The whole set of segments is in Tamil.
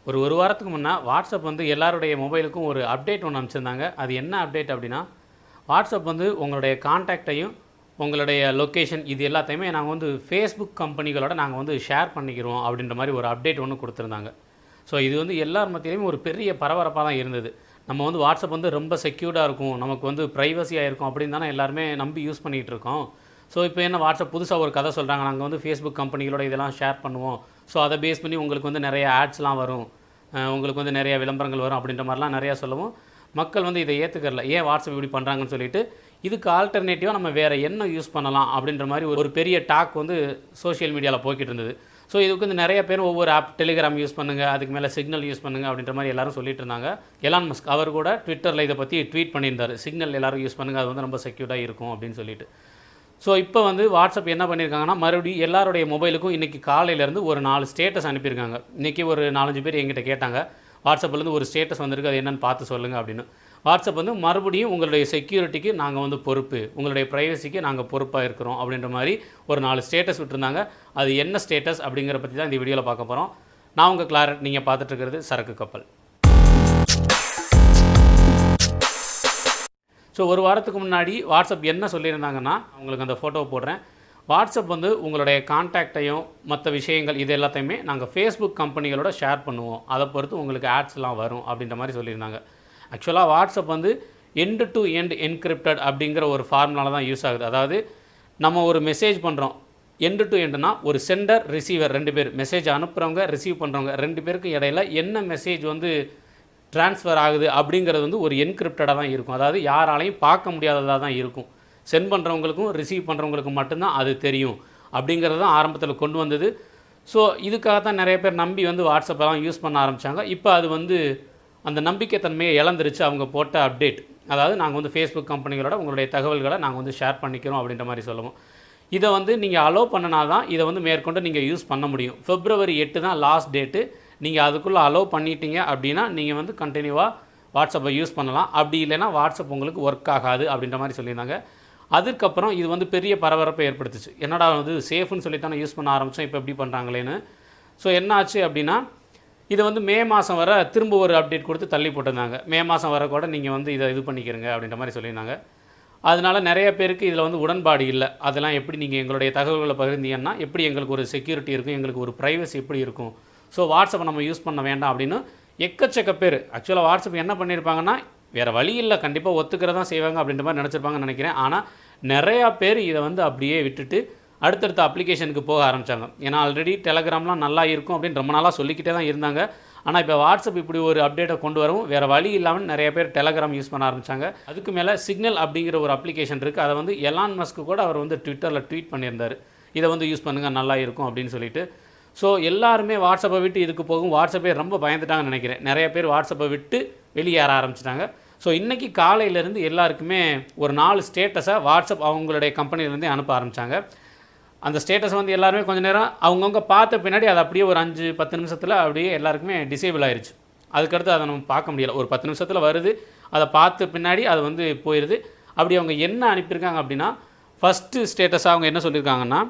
ஒரு வாரத்துக்கு முன்னே வாட்ஸ்அப் வந்து எல்லாருடைய மொபைலுக்கும் ஒரு அப்டேட் ஒன்று அனுப்பிச்சிருந்தாங்க. அது என்ன அப்டேட் அப்படின்னா, வாட்ஸ்அப் வந்து உங்களுடைய கான்டாக்டையும் உங்களுடைய லொக்கேஷன் இது எல்லாத்தையுமே நாங்கள் வந்து ஃபேஸ்புக் கம்பெனிகளோட நாங்கள் வந்து ஷேர் பண்ணிக்கிறோம் அப்படின்ற மாதிரி ஒரு அப்டேட் ஒன்று கொடுத்துருந்தாங்க. ஸோ இது வந்து எல்லார் மத்தியிலையும் ஒரு பெரிய பரபரப்பாக தான் இருந்தது. நம்ம வந்து வாட்ஸ்அப் வந்து ரொம்ப செக்யூர்டாக இருக்கும், நமக்கு வந்து ப்ரைவசியாக இருக்கும் அப்படின்னு தானே எல்லாருமே நம்பி யூஸ் பண்ணிகிட்டு இருக்கோம். ஸோ இப்போ என்ன வாட்ஸ்அப் புதுசாக ஒரு கதை சொல்கிறாங்க, நாங்கள் வந்து ஃபேஸ்புக் கம்பெனிகளோட இதெல்லாம் ஷேர் பண்ணுவோம், ஸோ அதை பேஸ் பண்ணி உங்களுக்கு வந்து நிறைய ஆட்ஸ்லாம் வரும், உங்களுக்கு வந்து நிறைய விளம்பரங்கள் வரும் அப்படின்ற மாதிரிலாம் நிறையா சொல்லவும் மக்கள் வந்து இதை ஏற்றுக்கறல. ஏன் வாட்ஸ்அப் இப்படி பண்ணுறாங்கன்னு சொல்லிட்டு இதுக்கு ஆல்டர்னேட்டிவாக நம்ம வேறு என்ன யூஸ் பண்ணலாம் அப்படின்ற மாதிரி ஒரு பெரிய டாக் வந்து சோஷியல் மீடியாவில் போய்கிட்டு இருந்தது. ஸோ இதுக்கு வந்து நிறைய பேர் ஒவ்வொரு ஆப் டெலிகிராம் யூஸ் பண்ணுங்கள், அதுக்கு மேலே சிக்னல் யூஸ் பண்ணுங்கள் அப்படின்ற மாதிரி எல்லாரும் சொல்லிட்டு இருந்தாங்க. எலான் மஸ்க் அவர் கூட ட்விட்டரில் இதை பற்றி ட்வீட் பண்ணியிருந்தார், சிக்னல் எல்லோரும் யூஸ் பண்ணுங்கள், அது வந்து ரொம்ப செக்யூர்டாக இருக்கும் அப்படின்னு சொல்லிட்டு. ஸோ இப்போ வந்து வாட்ஸ்அப் என்ன பண்ணியிருக்காங்கன்னா, மறுபடியும் எல்லாருடைய மொபைலுக்கும் இன்றைக்கி காலையிலேருந்து ஒரு 4 ஸ்டேட்டஸ் அனுப்பியிருக்காங்க. இன்றைக்கி ஒரு 4-5 பேர் எங்கிட்ட கேட்டாங்க, வாட்ஸ்அப்லேருந்து ஒரு ஸ்டேட்டஸ் வந்திருக்கு, அது என்னென்னு பார்த்து சொல்லுங்கள் அப்படின்னு. வாட்ஸ்அப் வந்து மறுபடியும் உங்களுடைய செக்யூரிட்டிக்கு நாங்கள் வந்து பொறுப்பு, உங்களுடைய ப்ரைவசிக்கு நாங்கள் பொறுப்பாக இருக்கிறோம் அப்படின்ற மாதிரி ஒரு 4 ஸ்டேட்டஸ் விட்டுருந்தாங்க. அது என்ன ஸ்டேட்டஸ் அப்படிங்கிற பற்றி தான் இந்த வீடியோவில் பார்க்க போகிறோம். நான் உங்கள் கிளாரட், நீங்கள் பார்த்துட்டு இருக்கிறது சரக்கு கப்பல். ஸோ ஒரு வாரத்துக்கு முன்னாடி வாட்ஸ்அப் என்ன சொல்லியிருந்தாங்கன்னா, உங்களுக்கு அந்த ஃபோட்டோவை போடுறேன். வாட்ஸ்அப் வந்து உங்களுடைய கான்டாக்டையும் மற்ற விஷயங்கள் இது எல்லாத்தையுமே நாங்கள் ஃபேஸ்புக் கம்பெனிகளோட ஷேர் பண்ணுவோம், அதை பொறுத்து உங்களுக்கு ஆட்ஸ்லாம் வரும் அப்படின்ற மாதிரி சொல்லியிருந்தாங்க. ஆக்சுவலாக வாட்ஸ்அப் வந்து எண்ட் டு எண்ட் என்கிரிப்டட் அப்படிங்கிற ஒரு ஃபார்முலாவில் தான் யூஸ் ஆகுது. அதாவது நம்ம ஒரு மெசேஜ் பண்ணுறோம், எண்டு டு எண்டுனா ஒரு சென்டர் ரிசீவர் 2 பேர், மெசேஜ் அனுப்புகிறவங்க ரிசீவ் பண்ணுறவங்க 2 பேருக்கு இடையில என்ன மெசேஜ் வந்து ட்ரான்ஸ்ஃபர் ஆகுது அப்படிங்கிறது வந்து ஒரு என்கிரிப்டடாக தான் இருக்கும். அதாவது யாராலையும் பார்க்க முடியாததாக தான் இருக்கும். சென்ட் பண்ணுறவங்களுக்கும் ரிசீவ் பண்ணுறவங்களுக்கும் மட்டும்தான் அது தெரியும் அப்படிங்கிறது தான் ஆரம்பத்தில் கொண்டு வந்தது. ஸோ இதுக்காக தான் நிறைய பேர் நம்பி வந்து வாட்ஸ்அப்பெல்லாம் யூஸ் பண்ண ஆரம்பித்தாங்க. இப்போ அது வந்து அந்த நம்பிக்கைத்தன்மையை இழந்துருச்சு அவங்க போட்ட அப்டேட். அதாவது நாங்கள் வந்து ஃபேஸ்புக் கம்பெனிகளோட உங்களுடைய தகவல்களை நாங்கள் வந்து ஷேர் பண்ணிக்கிறோம் அப்படின்ற மாதிரி சொல்லுவோம். இதை வந்து நீங்கள் அலோவ் பண்ணினா தான் இதை வந்து மேற்கொண்டு நீங்கள் யூஸ் பண்ண முடியும். February 8 தான் லாஸ்ட் டேட்டு. நீங்கள் அதுக்குள்ளே அலோவ் பண்ணிட்டீங்க அப்படின்னா நீங்கள் வந்து கண்டினியூவாக வாட்ஸ்அப்பை யூஸ் பண்ணலாம். அப்படி இல்லைனா வாட்ஸ்அப் உங்களுக்கு ஒர்க் ஆகாது அப்படின்ற மாதிரி சொல்லியிருந்தாங்க. அதுக்கப்புறம் இது வந்து பெரிய பரபரப்பை ஏற்படுத்துச்சு. என்னடா வந்து சேஃப்னு சொல்லி தானே யூஸ் பண்ண ஆரம்பித்தோம், இப்போ எப்படி பண்ணுறாங்களேன்னு. ஸோ என்ன ஆச்சு அப்படின்னா, இதை வந்து மே மாதம் வர திரும்ப ஒரு அப்டேட் கொடுத்து தள்ளி போட்டிருந்தாங்க. மே மாதம் வர கூட நீங்கள் வந்து இதை இது பண்ணிக்கிறங்க அப்படின்ற மாதிரி சொல்லியிருந்தாங்க. அதனால நிறைய பேருக்கு இதில் வந்து உடன்பாடு இல்லை. அதெல்லாம் எப்படி நீங்கள் எங்களுடைய தகவல்களை பகிர்ந்தீங்கன்னா எப்படி எங்களுக்கு ஒரு செக்யூரிட்டி இருக்கும், எங்களுக்கு ஒரு ப்ரைவசி எப்படி இருக்கும், ஸோ வாட்ஸ்அப்பை நம்ம யூஸ் பண்ண வேண்டாம் அப்படின்னு எக்கச்சக்க பேர். ஆக்சுவலாக வாட்ஸ்அப் என்ன பண்ணியிருப்பாங்கன்னா, வேறு வழி இல்லை, கண்டிப்பாக ஒத்துக்கிறதான் செய்வாங்க அப்படின்ற மாதிரி நினச்சிருப்பாங்கன்னு நினைக்கிறேன். ஆனால் நிறையா பேர் இதை வந்து அப்படியே விட்டுட்டு அடுத்தடுத்த அப்ளிகேஷனுக்கு போக ஆரம்பித்தாங்க. ஏன்னா ஆல்ரெடி டெலகிராம்லாம் நல்லா இருக்கும் அப்படின்னு ரொம்ப நாளாக சொல்லிக்கிட்டே தான் இருந்தாங்க. ஆனால் இப்போ வாட்ஸ்அப் இப்படி ஒரு அப்டேட்டை கொண்டு வரவும் வேறு வழி இல்லாமல் நிறைய பேர் டெலகிராம் யூஸ் பண்ண ஆரம்பித்தாங்க. அதுக்கு மேலே சிக்னல் அப்படிங்கிற ஒரு அப்ளிகேஷன் இருக்குது. அதை வந்து எலான் மஸ்க்கு கூட அவர் வந்து ட்விட்டரில் ட்வீட் பண்ணியிருந்தார், இதை வந்து யூஸ் பண்ணுங்கள் நல்லா இருக்கும் அப்படின்னு சொல்லிட்டு. ஸோ எல்லாருமே வாட்ஸ்அப்பை விட்டு இதுக்கு போகும். வாட்ஸ்அப்பே ரொம்ப பயந்துட்டாங்கன்னு நினைக்கிறேன். நிறைய பேர் வாட்ஸ்அப்பை விட்டு வெளியேற ஆரம்பிச்சிட்டாங்க. ஸோ இன்றைக்கி காலையிலேருந்து எல்லாருக்குமே ஒரு 4 ஸ்டேட்டஸை வாட்ஸ்அப் அவங்களுடைய கம்பெனிலேருந்தே அனுப்ப ஆரம்பித்தாங்க. அந்த ஸ்டேட்டஸ் வந்து எல்லாருமே கொஞ்சம் நேரம் அவங்கவுங்க பார்த்த பின்னாடி அது அப்படியே ஒரு 5-10 நிமிஷத்தில் அப்படியே எல்லாருக்குமே டிசேபிள் ஆயிடுச்சு. அதுக்கடுத்து அதை நம்ம பார்க்க முடியலை. ஒரு 10 நிமிஷத்தில் வருது, அதை பார்த்த பின்னாடி அது வந்து போயிடுது. அப்படி அவங்க என்ன அனுப்பியிருக்காங்க அப்படின்னா, ஃபஸ்ட்டு ஸ்டேட்டஸாக அவங்க என்ன சொல்லியிருக்காங்கன்னா,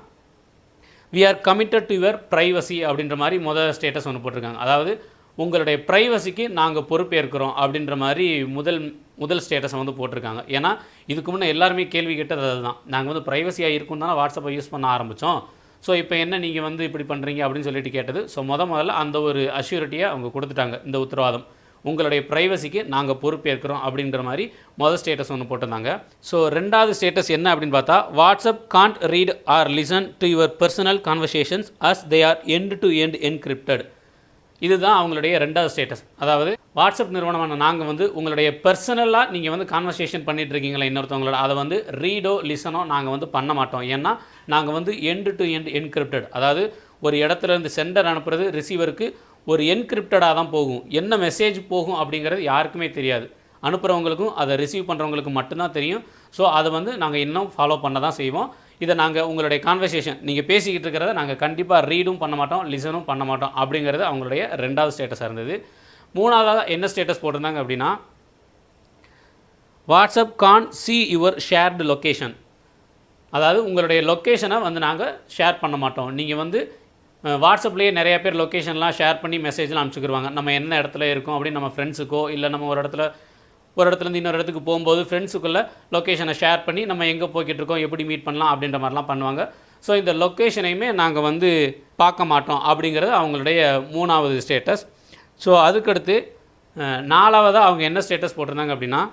we are committed to your privacy அப்படின்ற மாதிரி ஸ்டேட்டஸ் ஒன்று போட்டிருக்காங்க. அதாவது உங்களுடைய ப்ரைவசிக்கு நாங்கள் பொறுப்பேற்கிறோம் அப்படின்ற மாதிரி முதல் ஸ்டேட்டஸை வந்து போட்டிருக்காங்க. ஏன்னா இதுக்கு முன்னே எல்லாருமே கேள்வி கேட்டது அதுதான், நாங்கள் வந்து ப்ரைவசியாக இருக்கும் தானே வாட்ஸ்அப்பை யூஸ் பண்ண ஆரம்பித்தோம், ஸோ இப்போ என்ன நீங்கள் வந்து இப்படி பண்ணுறீங்க அப்படின்னு சொல்லிட்டு கேட்டது. ஸோ முதல்ல அந்த ஒரு அஷ்யூரிட்டியை அவங்க கொடுத்துட்டாங்க, இந்த உத்தரவாதம், உங்களுடைய ப்ரைவசிக்கு நாங்கள் பொறுப்பேற்கிறோம் அப்படின்ற மாதிரி ஸ்டேட்டஸ் ஒன்று போட்டிருந்தாங்க. ஸோ 2வது ஸ்டேட்டஸ் என்ன அப்படின்னு பார்த்தா, WhatsApp can't read or listen to your personal conversations as they are end to end encrypted. இதுதான் அவங்களுடைய 2வது ஸ்டேட்டஸ். அதாவது வாட்ஸ்அப் நிறுவனமான நாங்கள் வந்து உங்களுடைய பர்சனலாக நீங்கள் வந்து கான்வர்சேஷன் பண்ணிகிட்டு இருக்கீங்களா இன்னொருத்தவங்களோட, அதை வந்து ரீடோ லிசனோ நாங்கள் வந்து பண்ண மாட்டோம். ஏன்னா நாங்கள் வந்து எண்ட் டு எண்ட் என்கிரிப்டட், அதாவது ஒரு இடத்துலேருந்து சென்டர் அனுப்புறது ரிசீவருக்கு ஒரு என்கிரிப்டடாக தான் போகும். என்ன மெசேஜ் போகும் அப்படிங்கிறது யாருக்குமே தெரியாது. அனுப்புகிறவங்களுக்கும் அதை ரிசீவ் பண்ணுறவங்களுக்கு மட்டும்தான் தெரியும். ஸோ அதை வந்து நாங்கள் இன்னும் ஃபாலோ பண்ண தான் செய்வோம். இதை நாங்கள் உங்களுடைய கான்வர்சேஷன் நீங்கள் பேசிக்கிட்டு இருக்கிறத நாங்கள் கண்டிப்பாக ரீடும் பண்ண மாட்டோம், லிசனும் பண்ண மாட்டோம் அப்படிங்கிறது அவங்களுடைய 2வது ஸ்டேட்டஸாக இருந்தது. 3வது என்ன ஸ்டேட்டஸ் போட்டிருந்தாங்க அப்படின்னா, WhatsApp can see your shared location. அதாவது உங்களுடைய லொக்கேஷனை வந்து நாங்கள் ஷேர் பண்ண மாட்டோம், நீங்கள் வந்து வாட்ஸ்அப்லேயே நிறைய பேர் லொக்கேஷன்லாம் ஷேர் பண்ணி மெசேஜ்லாம் அனுப்பிச்சுக்கிருவாங்க. நம்ம என்ன இடத்துல இருக்கோம் அப்படின்னு நம்ம ஃப்ரெண்ட்ஸுக்கோ இல்லை நம்ம ஒரு இடத்துலேருந்து இன்னொரு இடத்துக்கு போகும்போது ஃப்ரெண்ட்ஸுக்குள்ளே லொக்கேஷனை ஷேர் பண்ணி நம்ம எங்கே போய்கிட்டு இருக்கோம், எப்படி மீட் பண்ணலாம் அப்படின்ற மாதிரிலாம் பண்ணுவாங்க. ஸோ இந்த லொக்கேஷனையுமே நாங்கள் வந்து பார்க்க மாட்டோம் அப்படிங்கிறது அவங்களுடைய 3வது ஸ்டேட்டஸ். ஸோ அதுக்கடுத்து 4வதாக அவங்க என்ன ஸ்டேட்டஸ் போட்டிருந்தாங்க அப்படின்னா,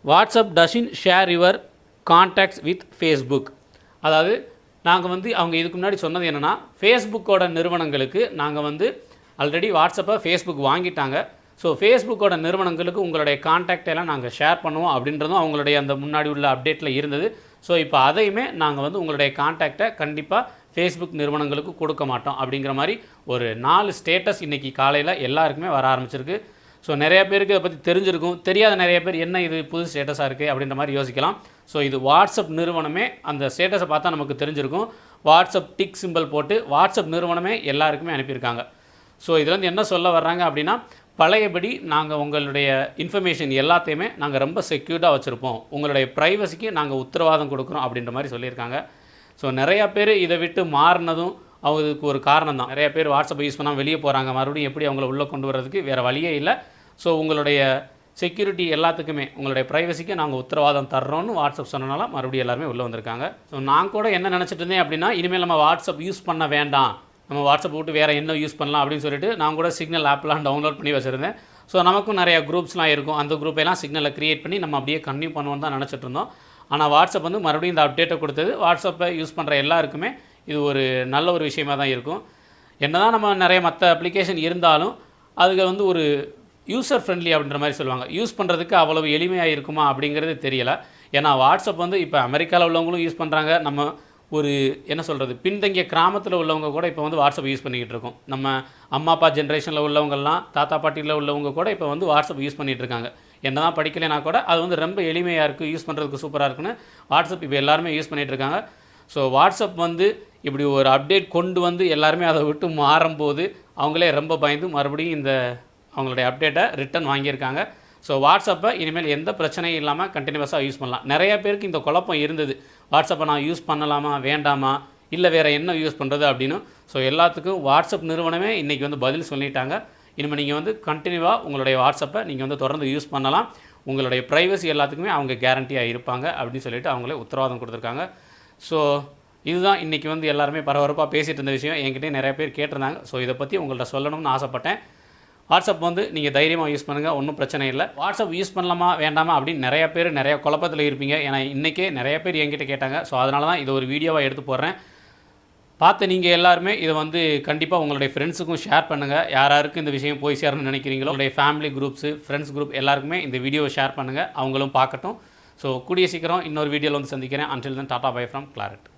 WhatsApp doesn't share your contacts with Facebook. அதாவது நாங்கள் வந்து அவங்க இதுக்கு முன்னாடி சொன்னது என்னென்னா, ஃபேஸ்புக்கோட நிறுவனங்களுக்கு நாங்கள் வந்து ஆல்ரெடி வாட்ஸ்அப்பை ஃபேஸ்புக் வாங்கிட்டாங்க. ஸோ ஃபேஸ்புக்கோட நிறுவனங்களுக்கு உங்களுடைய கான்டாக்டெல்லாம் நாங்கள் ஷேர் பண்ணுவோம் அப்படின்றதும் அவங்களுடைய அந்த முன்னாடி உள்ள அப்டேட்டில் இருந்தது. ஸோ இப்போ அதையுமே நாங்கள் வந்து உங்களுடைய கான்டாக்டை கண்டிப்பாக ஃபேஸ்புக் நிறுவனங்களுக்கு கொடுக்க மாட்டோம் அப்படிங்கிற மாதிரி ஒரு 4 ஸ்டேட்டஸ் இன்றைக்கி காலையில் எல்லாருக்குமே வர ஆரம்பிச்சிருக்கு. ஸோ நிறைய பேருக்கு இதை பற்றி தெரிஞ்சிருக்கும், தெரியாத நிறைய பேர் என்ன இது புது ஸ்டேட்டஸாக இருக்குது அப்படின்ற மாதிரி யோசிக்கலாம். ஸோ இது வாட்ஸ்அப் நிறுவனமே அந்த ஸ்டேட்டஸை பார்த்தா நமக்கு தெரிஞ்சிருக்கும். வாட்ஸ்அப் டிக் சிம்பிள் போட்டு வாட்ஸ்அப் நிறுவனமே எல்லாருக்குமே அனுப்பியிருக்காங்க. ஸோ இதில் வந்து என்ன சொல்ல வர்றாங்க அப்படின்னா, பழையபடி நாங்கள் உங்களுடைய இன்ஃபர்மேஷன் எல்லாத்தையுமே நாங்கள் ரொம்ப செக்யூர்டாக வச்சுருப்போம், உங்களுடைய ப்ரைவசிக்கு நாங்கள் உத்தரவாதம் கொடுக்குறோம் அப்படின்ற மாதிரி சொல்லியிருக்காங்க. ஸோ நிறையா பேர் இதை விட்டு மாறினதும் அவங்களுக்கு ஒரு காரணம் தான். நிறைய பேர் வாட்ஸ்அப்பை யூஸ் பண்ணால் வெளியே போகிறாங்க, மறுபடியும் எப்படி அவங்கள உள்ளே கொண்டு வர்றதுக்கு வேறு வழியே இல்லை. ஸோ உங்களுடைய செக்யூரிட்டி எல்லாத்துக்குமே உங்களுடைய ப்ரைவசிக்கு நாங்கள் உத்தரவாதம் தர்றோன்னு வாட்ஸ்அப் சொன்னனால மறுபடியும் எல்லாருமே உள்ளே வந்திருக்காங்க. ஸோ நான் கூட என்ன நினச்சிட்டு இருந்தேன் அப்படின்னா, இனிமேல் நம்ம வாட்ஸ்அப் யூஸ் பண்ண வேண்டாம், நம்ம வாட்ஸ்அப் விட்டு வேறு என்ன யூஸ் பண்ணலாம் அப்படின்னு சொல்லிட்டு நான் கூட சிக்னல் ஆப்லாம் டவுன்லோட் பண்ணி வச்சுருந்தேன். ஸோ நமக்கும் நிறையா குரூப்ஸ்லாம் இருக்கும், அந்த குரூப்பெல்லாம் சிக்னலை க்ரியேட் பண்ணி நம்ம அப்படியே கன்டினியூ பண்ணுவோன்னு தான் நினச்சிட்டு இருந்தோம். ஆனால் வாட்ஸ்அப் வந்து மறுபடியும் இந்த அப்டேட்டை கொடுத்தது வாட்ஸ்அப்பை யூஸ் பண்ணுற எல்லாருக்குமே இது ஒரு நல்ல ஒரு விஷயமாக தான் இருக்கும். என்ன தான் நம்ம நிறைய மற்ற அப்ளிகேஷன் இருந்தாலும் அதுக்கு வந்து ஒரு யூசர் ஃப்ரெண்ட்லி அப்படின்ற மாதிரி சொல்லுவாங்க. யூஸ் பண்ணுறதுக்கு அவ்வளவு எளிமையாக இருக்குமா அப்படிங்கிறது தெரியலை. ஏன்னா வாட்ஸ்அப் வந்து இப்போ அமெரிக்காவில் உள்ளவங்களும் யூஸ் பண்ணுறாங்க, நம்ம ஒரு என்ன சொல்கிறது பின்தங்கிய கிராமத்தில் உள்ளவங்க கூட இப்போ வந்து வாட்ஸ்அப் யூஸ் பண்ணிக்கிட்டு இருக்கோம். நம்ம அம்மா அப்பா ஜென்ரேஷனில் உள்ளவங்கள்லாம் தாத்தா பாட்டியில் உள்ளவங்க கூட இப்போ வந்து வாட்ஸ்அப் யூஸ் பண்ணிகிட்டு இருக்காங்க. என்ன தான் படிக்கலைனா கூட அது வந்து ரொம்ப எளிமையாக இருக்குது, யூஸ் பண்ணுறதுக்கு சூப்பராக இருக்குன்னு வாட்ஸ்அப் இப்போ எல்லாருமே யூஸ் பண்ணிகிட்டு இருக்காங்க. ஸோ வாட்ஸ்அப் வந்து இப்படி ஒரு அப்டேட் கொண்டு வந்து எல்லாருமே அதை விட்டு மாறும்போது அவங்களே ரொம்ப பயந்து மறுபடியும் இந்த அவங்களுடைய அப்டேட்டை ரிட்டன் வாங்கியிருக்காங்க. ஸோ வாட்ஸ்அப்பை இனிமேல் எந்த பிரச்சனையும் இல்லாமல் கண்டினியூஸாக யூஸ் பண்ணலாம். நிறைய பேருக்கு இந்த குழப்பம் இருந்தது, வாட்ஸ்அப்பை நான் யூஸ் பண்ணலாமா வேண்டாமா, இல்லை வேறு என்ன யூஸ் பண்ணுறது அப்படின்னு. ஸோ எல்லாத்துக்கும் வாட்ஸ்அப் நிறுவனமே இன்றைக்கி வந்து பதில் சொல்லிட்டாங்க. இனிமேல் நீங்கள் வந்து கண்டினியூவாக உங்களுடைய வாட்ஸ்அப்பை நீங்கள் வந்து தொடர்ந்து யூஸ் பண்ணலாம், உங்களுடைய ப்ரைவசி எல்லாத்துக்குமே அவங்க கேரண்டியாக இருப்பாங்க அப்படின்னு சொல்லிட்டு அவங்களே உத்தரவாதம் கொடுத்துருக்காங்க. ஸோ இதுதான் இன்றைக்கி வந்து எல்லாருமே பரபரப்பாக பேசிகிட்டு இருந்த விஷயம். என்கிட்டே நிறைய பேர் கேட்டிருந்தாங்க. ஸோ இதை பற்றி உங்கள்கிட்ட சொல்லணும்னு ஆசைப்பட்டேன். வாட்ஸ்அப் வந்து நீங்கள் தைரியமாக யூஸ் பண்ணுங்கள், ஒன்றும் பிரச்சனை இல்லை. வாட்ஸ்அப் யூஸ் பண்ணலாமா வேண்டாமா அப்படின்னு நிறைய பேர் நிறைய குழப்பத்தில் இருப்பீங்க. ஏன்னா இன்றைக்கே நிறைய பேர் என்கிட்ட கேட்டாங்க. ஸோ அதனால தான் இதை ஒரு வீடியோவாக எடுத்து போடுறேன். பார்த்து நீங்கள் எல்லாருமே இதை வந்து கண்டிப்பாக உங்களுடைய ஃப்ரெண்ட்ஸுக்கும் ஷேர் பண்ணுங்கள். யாராருக்கு இந்த விஷயம் போய் சேரணும்னு நினைக்கிறீங்களோ உங்களுடைய ஃபேமிலி குரூப்ஸு ஃப்ரெண்ட்ஸ் குரூப் எல்லாருக்குமே இந்த வீடியோவை ஷேர் பண்ணுங்கள், அவங்களும் பார்க்கட்டும். ஸோ கூடிய சீக்கிரம் இன்னொரு வீடியோவில் வந்து சந்திக்கிறேன். Until then tata bye from Claret.